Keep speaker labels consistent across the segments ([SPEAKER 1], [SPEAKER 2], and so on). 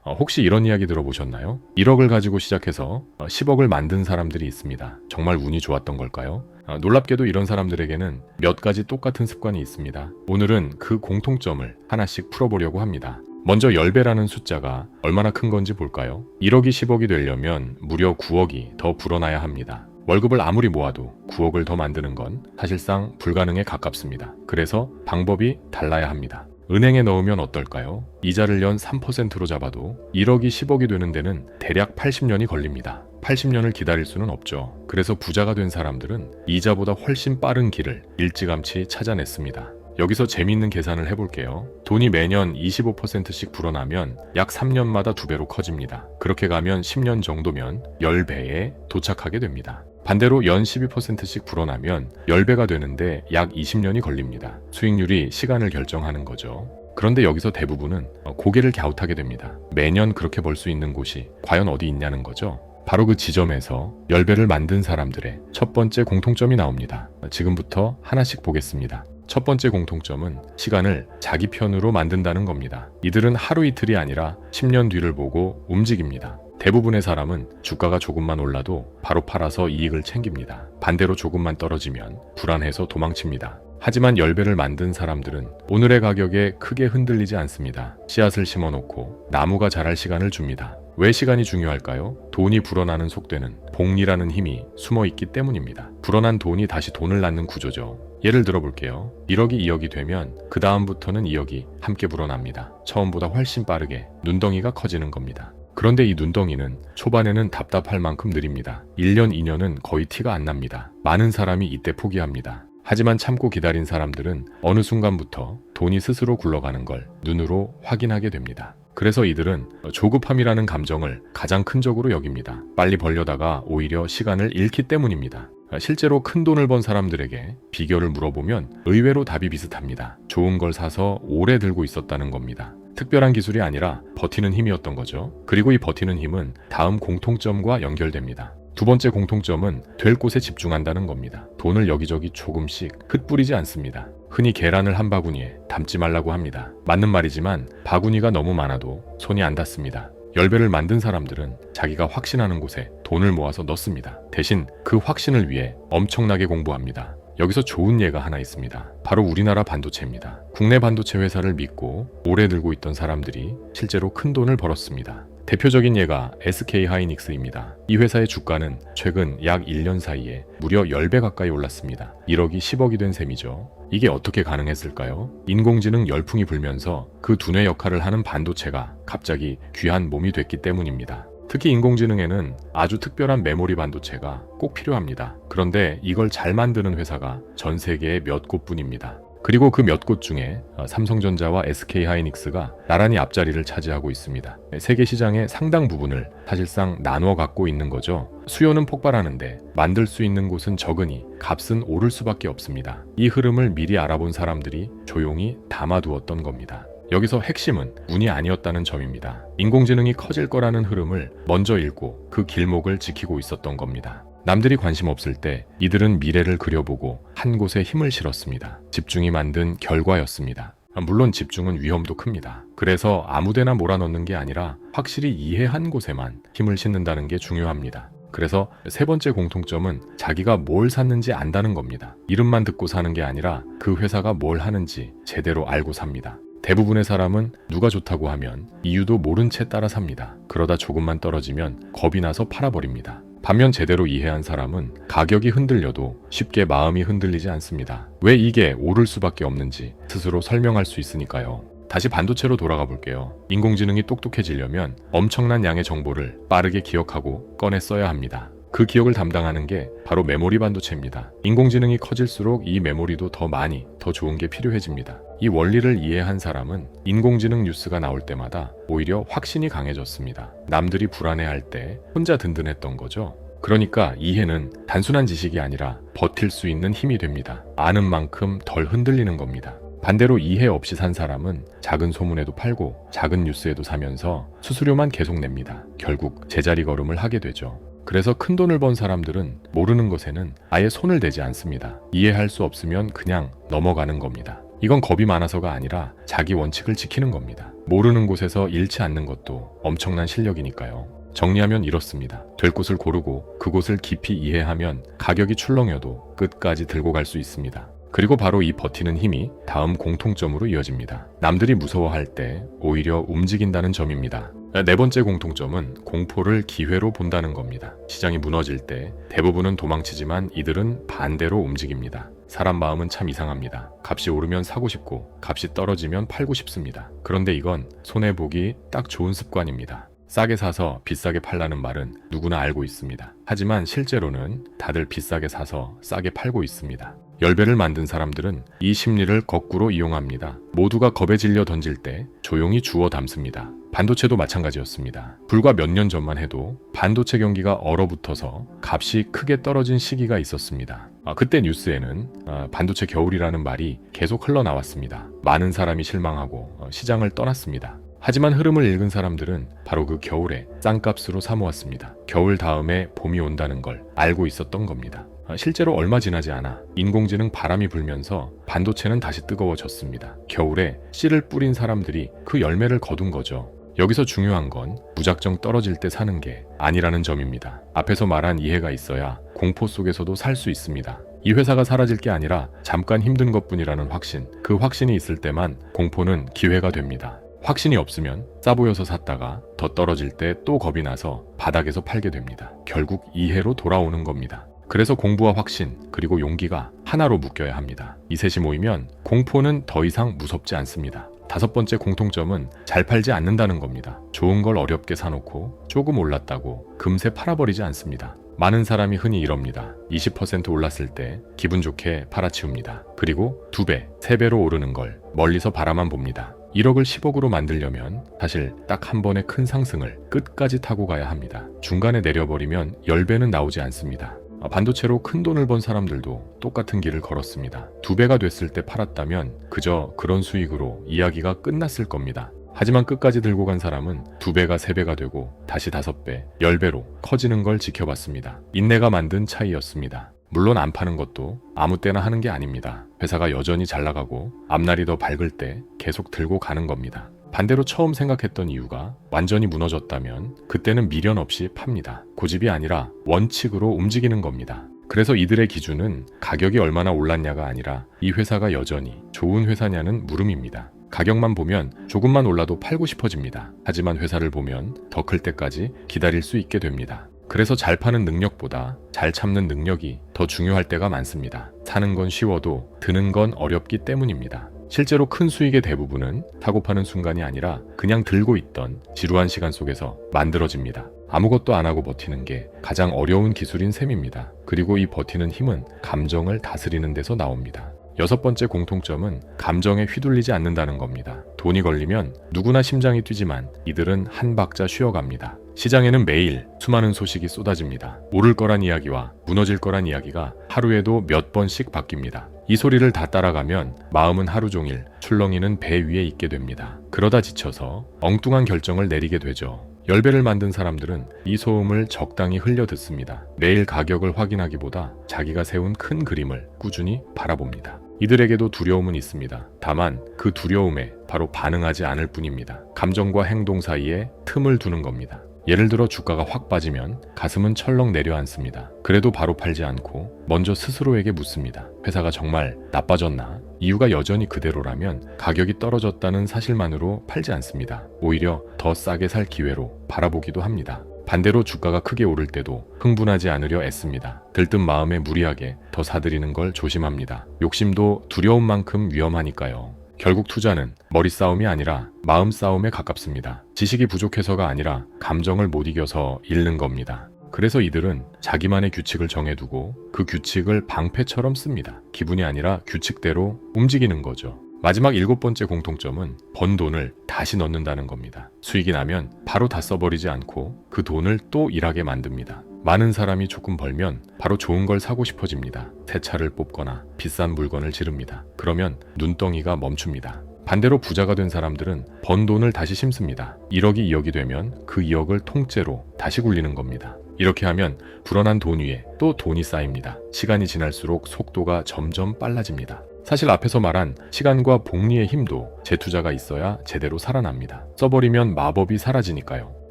[SPEAKER 1] 혹시 이런 이야기 들어보셨나요? 1억을 가지고 시작해서 10억을 만든 사람들이 있습니다. 정말 운이 좋았던 걸까요? 놀랍게도 이런 사람들에게는 몇 가지 똑같은 습관이 있습니다. 오늘은 그 공통점을 하나씩 풀어보려고 합니다. 먼저 10배라는 숫자가 얼마나 큰 건지 볼까요? 1억이 10억이 되려면 무려 9억이 더 불어나야 합니다. 월급을 아무리 모아도 9억을 더 만드는 건 사실상 불가능에 가깝습니다. 그래서 방법이 달라야 합니다. 은행에 넣으면 어떨까요? 이자를 연 3%로 잡아도 1억이 10억이 되는 데는 대략 80년이 걸립니다. 80년을 기다릴 수는 없죠. 그래서 부자가 된 사람들은 이자보다 훨씬 빠른 길을 일찌감치 찾아냈습니다. 여기서 재미있는 계산을 해볼게요. 돈이 매년 25%씩 불어나면 약 3년마다 2배로 커집니다. 그렇게 가면 10년 정도면 10배에 도착하게 됩니다. 반대로 연 12%씩 불어나면 10배가 되는데 약 20년이 걸립니다. 수익률이 시간을 결정하는 거죠. 그런데 여기서 대부분은 고개를 갸웃하게 됩니다. 매년 그렇게 벌 수 있는 곳이 과연 어디 있냐는 거죠. 바로 그 지점에서 10배를 만든 사람들의 첫 번째 공통점이 나옵니다. 지금부터 하나씩 보겠습니다. 첫 번째 공통점은 시간을 자기 편으로 만든다는 겁니다. 이들은 하루 이틀이 아니라 10년 뒤를 보고 움직입니다. 대부분의 사람은 주가가 조금만 올라도 바로 팔아서 이익을 챙깁니다. 반대로 조금만 떨어지면 불안해서 도망칩니다. 하지만 10배를 만든 사람들은 오늘의 가격에 크게 흔들리지 않습니다. 씨앗을 심어놓고 나무가 자랄 시간을 줍니다. 왜 시간이 중요할까요? 돈이 불어나는 속되는 복리라는 힘이 숨어있기 때문입니다. 불어난 돈이 다시 돈을 낳는 구조죠. 예를 들어볼게요. 1억이 2억이 되면 그 다음부터는 2억이 함께 불어납니다. 처음보다 훨씬 빠르게 눈덩이가 커지는 겁니다. 그런데 이 눈덩이는 초반에는 답답할 만큼 느립니다. 1년, 2년은 거의 티가 안 납니다. 많은 사람이 이때 포기합니다. 하지만 참고 기다린 사람들은 어느 순간부터 돈이 스스로 굴러가는 걸 눈으로 확인하게 됩니다. 그래서 이들은 조급함이라는 감정을 가장 큰 적으로 여깁니다. 빨리 벌려다가 오히려 시간을 잃기 때문입니다. 실제로 큰 돈을 번 사람들에게 비결을 물어보면 의외로 답이 비슷합니다. 좋은 걸 사서 오래 들고 있었다는 겁니다. 특별한 기술이 아니라 버티는 힘이었던 거죠. 그리고 이 버티는 힘은 다음 공통점과 연결됩니다. 두 번째 공통점은 될 곳에 집중한다는 겁니다. 돈을 여기저기 조금씩 흩뿌리지 않습니다. 흔히 계란을 한 바구니에 담지 말라고 합니다. 맞는 말이지만 바구니가 너무 많아도 손이 안 닿습니다. 10배를 만든 사람들은 자기가 확신하는 곳에 돈을 모아서 넣습니다. 대신 그 확신을 위해 엄청나게 공부합니다. 여기서 좋은 예가 하나 있습니다. 바로 우리나라 반도체입니다. 국내 반도체 회사를 믿고 오래 들고 있던 사람들이 실제로 큰 돈을 벌었습니다. 대표적인 예가 SK하이닉스입니다. 이 회사의 주가는 최근 약 1년 사이에 무려 10배 가까이 올랐습니다. 1억이 10억이 된 셈이죠. 이게 어떻게 가능했을까요? 인공지능 열풍이 불면서 그 두뇌 역할을 하는 반도체가 갑자기 귀한 몸이 됐기 때문입니다. 특히 인공지능에는 아주 특별한 메모리 반도체가 꼭 필요합니다. 그런데 이걸 잘 만드는 회사가 전 세계에 몇 곳뿐입니다. 그리고 그 몇 곳 중에 삼성전자와 SK하이닉스가 나란히 앞자리를 차지하고 있습니다. 세계 시장의 상당 부분을 사실상 나누어 갖고 있는 거죠. 수요는 폭발하는데 만들 수 있는 곳은 적으니 값은 오를 수밖에 없습니다. 이 흐름을 미리 알아본 사람들이 조용히 담아두었던 겁니다. 여기서 핵심은 운이 아니었다는 점입니다. 인공지능이 커질 거라는 흐름을 먼저 읽고 그 길목을 지키고 있었던 겁니다. 남들이 관심 없을 때 이들은 미래를 그려보고 한 곳에 힘을 실었습니다. 집중이 만든 결과였습니다. 물론 집중은 위험도 큽니다. 그래서 아무데나 몰아넣는 게 아니라 확실히 이해한 곳에만 힘을 싣는다는 게 중요합니다. 그래서 세 번째 공통점은 자기가 뭘 샀는지 안다는 겁니다. 이름만 듣고 사는 게 아니라 그 회사가 뭘 하는지 제대로 알고 삽니다. 대부분의 사람은 누가 좋다고 하면 이유도 모른 채 따라 삽니다. 그러다 조금만 떨어지면 겁이 나서 팔아버립니다. 반면 제대로 이해한 사람은 가격이 흔들려도 쉽게 마음이 흔들리지 않습니다. 왜 이게 오를 수밖에 없는지 스스로 설명할 수 있으니까요. 다시 반도체로 돌아가 볼게요. 인공지능이 똑똑해지려면 엄청난 양의 정보를 빠르게 기억하고 꺼내 써야 합니다. 그 기억을 담당하는 게 바로 메모리 반도체입니다. 인공지능이 커질수록 이 메모리도 더 많이, 더 좋은 게 필요해집니다. 이 원리를 이해한 사람은 인공지능 뉴스가 나올 때마다 오히려 확신이 강해졌습니다. 남들이 불안해할 때 혼자 든든했던 거죠. 그러니까 이해는 단순한 지식이 아니라 버틸 수 있는 힘이 됩니다. 아는 만큼 덜 흔들리는 겁니다. 반대로 이해 없이 산 사람은 작은 소문에도 팔고 작은 뉴스에도 사면서 수수료만 계속 냅니다. 결국 제자리 걸음을 하게 되죠. 그래서 큰 돈을 번 사람들은 모르는 것에는 아예 손을 대지 않습니다. 이해할 수 없으면 그냥 넘어가는 겁니다. 이건 겁이 많아서가 아니라 자기 원칙을 지키는 겁니다. 모르는 곳에서 잃지 않는 것도 엄청난 실력이니까요. 정리하면 이렇습니다. 될 곳을 고르고 그곳을 깊이 이해하면 가격이 출렁여도 끝까지 들고 갈 수 있습니다. 그리고 바로 이 버티는 힘이 다음 공통점으로 이어집니다. 남들이 무서워할 때 오히려 움직인다는 점입니다. 네 번째 공통점은 공포를 기회로 본다는 겁니다. 시장이 무너질 때 대부분은 도망치지만 이들은 반대로 움직입니다. 사람 마음은 참 이상합니다. 값이 오르면 사고 싶고 값이 떨어지면 팔고 싶습니다. 그런데 이건 손해보기 딱 좋은 습관입니다. 싸게 사서 비싸게 팔라는 말은 누구나 알고 있습니다. 하지만 실제로는 다들 비싸게 사서 싸게 팔고 있습니다. 열배를 만든 사람들은 이 심리를 거꾸로 이용합니다. 모두가 겁에 질려 던질 때 조용히 주워 담습니다. 반도체도 마찬가지였습니다. 불과 몇 년 전만 해도 반도체 경기가 얼어붙어서 값이 크게 떨어진 시기가 있었습니다. 그때 뉴스에는 반도체 겨울이라는 말이 계속 흘러나왔습니다. 많은 사람이 실망하고 시장을 떠났습니다. 하지만 흐름을 읽은 사람들은 바로 그 겨울에 싼값으로 사모았습니다. 겨울 다음에 봄이 온다는 걸 알고 있었던 겁니다. 실제로 얼마 지나지 않아 인공지능 바람이 불면서 반도체는 다시 뜨거워졌습니다. 겨울에 씨를 뿌린 사람들이 그 열매를 거둔 거죠. 여기서 중요한 건 무작정 떨어질 때 사는 게 아니라는 점입니다. 앞에서 말한 이해가 있어야 공포 속에서도 살 수 있습니다. 이 회사가 사라질 게 아니라 잠깐 힘든 것뿐이라는 확신, 그 확신이 있을 때만 공포는 기회가 됩니다. 확신이 없으면 싸 보여서 샀다가 더 떨어질 때 또 겁이 나서 바닥에서 팔게 됩니다. 결국 이해로 돌아오는 겁니다. 그래서 공부와 확신 그리고 용기가 하나로 묶여야 합니다. 이 셋이 모이면 공포는 더 이상 무섭지 않습니다. 다섯 번째 공통점은 잘 팔지 않는다는 겁니다. 좋은 걸 어렵게 사놓고 조금 올랐다고 금세 팔아버리지 않습니다. 많은 사람이 흔히 이럽니다. 20% 올랐을 때 기분 좋게 팔아치웁니다. 그리고 2배, 3배로 오르는 걸 멀리서 바라만 봅니다. 1억을 10억으로 만들려면 사실 딱 한 번의 큰 상승을 끝까지 타고 가야 합니다. 중간에 내려버리면 10배는 나오지 않습니다. 반도체로 큰 돈을 번 사람들도 똑같은 길을 걸었습니다. 2배가 됐을 때 팔았다면 그저 그런 수익으로 이야기가 끝났을 겁니다. 하지만 끝까지 들고 간 사람은 2배가 3배가 되고 다시 5배, 10배로 커지는 걸 지켜봤습니다. 인내가 만든 차이였습니다. 물론 안 파는 것도 아무 때나 하는 게 아닙니다. 회사가 여전히 잘 나가고 앞날이 더 밝을 때 계속 들고 가는 겁니다. 반대로 처음 생각했던 이유가 완전히 무너졌다면 그때는 미련 없이 팝니다. 고집이 아니라 원칙으로 움직이는 겁니다. 그래서 이들의 기준은 가격이 얼마나 올랐냐가 아니라 이 회사가 여전히 좋은 회사냐는 물음입니다. 가격만 보면 조금만 올라도 팔고 싶어집니다. 하지만 회사를 보면 더 클 때까지 기다릴 수 있게 됩니다. 그래서 잘 파는 능력보다 잘 참는 능력이 더 중요할 때가 많습니다. 사는 건 쉬워도 드는 건 어렵기 때문입니다. 실제로 큰 수익의 대부분은 사고 파는 순간이 아니라 그냥 들고 있던 지루한 시간 속에서 만들어집니다. 아무것도 안 하고 버티는 게 가장 어려운 기술인 셈입니다. 그리고 이 버티는 힘은 감정을 다스리는 데서 나옵니다. 여섯 번째 공통점은 감정에 휘둘리지 않는다는 겁니다. 돈이 걸리면 누구나 심장이 뛰지만 이들은 한 박자 쉬어갑니다. 시장에는 매일 수많은 소식이 쏟아집니다. 오를 거란 이야기와 무너질 거란 이야기가 하루에도 몇 번씩 바뀝니다. 이 소리를 다 따라가면 마음은 하루 종일 출렁이는 배 위에 있게 됩니다. 그러다 지쳐서 엉뚱한 결정을 내리게 되죠. 열배를 만든 사람들은 이 소음을 적당히 흘려 듣습니다. 매일 가격을 확인하기보다 자기가 세운 큰 그림을 꾸준히 바라봅니다. 이들에게도 두려움은 있습니다. 다만 그 두려움에 바로 반응하지 않을 뿐입니다. 감정과 행동 사이에 틈을 두는 겁니다. 예를 들어 주가가 확 빠지면 가슴은 철렁 내려앉습니다. 그래도 바로 팔지 않고 먼저 스스로에게 묻습니다. 회사가 정말 나빠졌나? 이유가 여전히 그대로라면 가격이 떨어졌다는 사실만으로 팔지 않습니다. 오히려 더 싸게 살 기회로 바라보기도 합니다. 반대로 주가가 크게 오를 때도 흥분하지 않으려 애씁니다. 들뜬 마음에 무리하게 더 사들이는 걸 조심합니다. 욕심도 두려운 만큼 위험하니까요. 결국 투자는 머리 싸움이 아니라 마음 싸움에 가깝습니다. 지식이 부족해서가 아니라 감정을 못 이겨서 잃는 겁니다. 그래서 이들은 자기만의 규칙을 정해두고 그 규칙을 방패처럼 씁니다. 기분이 아니라 규칙대로 움직이는 거죠. 마지막 7번째 공통점은 번 돈을 다시 넣는다는 겁니다. 수익이 나면 바로 다 써버리지 않고 그 돈을 또 일하게 만듭니다. 많은 사람이 조금 벌면 바로 좋은 걸 사고 싶어집니다. 새 차를 뽑거나 비싼 물건을 지릅니다. 그러면 눈덩이가 멈춥니다. 반대로 부자가 된 사람들은 번 돈을 다시 심습니다. 1억이 2억이 되면 그 2억을 통째로 다시 굴리는 겁니다. 이렇게 하면 불어난 돈 위에 또 돈이 쌓입니다. 시간이 지날수록 속도가 점점 빨라집니다. 사실 앞에서 말한 시간과 복리의 힘도 재투자가 있어야 제대로 살아납니다. 써버리면 마법이 사라지니까요.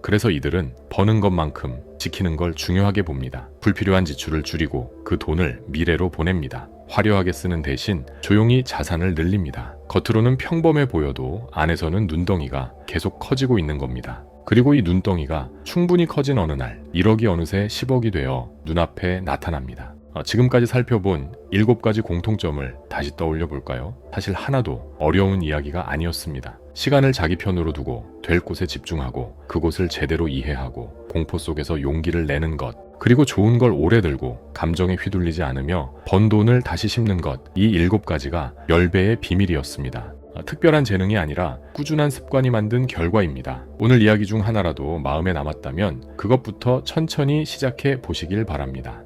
[SPEAKER 1] 그래서 이들은 버는 것만큼 지키는 걸 중요하게 봅니다. 불필요한 지출을 줄이고 그 돈을 미래로 보냅니다. 화려하게 쓰는 대신 조용히 자산을 늘립니다. 겉으로는 평범해 보여도 안에서는 눈덩이가 계속 커지고 있는 겁니다. 그리고 이 눈덩이가 충분히 커진 어느 날 1억이 어느새 10억이 되어 눈앞에 나타납니다. 지금까지 살펴본 7가지 공통점을 다시 떠올려 볼까요? 사실 하나도 어려운 이야기가 아니었습니다. 시간을 자기 편으로 두고 될 곳에 집중하고 그곳을 제대로 이해하고 공포 속에서 용기를 내는 것, 그리고 좋은 걸 오래 들고 감정에 휘둘리지 않으며 번 돈을 다시 심는 것, 이 7가지가 10배의 비밀이었습니다. 특별한 재능이 아니라 꾸준한 습관이 만든 결과입니다. 오늘 이야기 중 하나라도 마음에 남았다면 그것부터 천천히 시작해 보시길 바랍니다.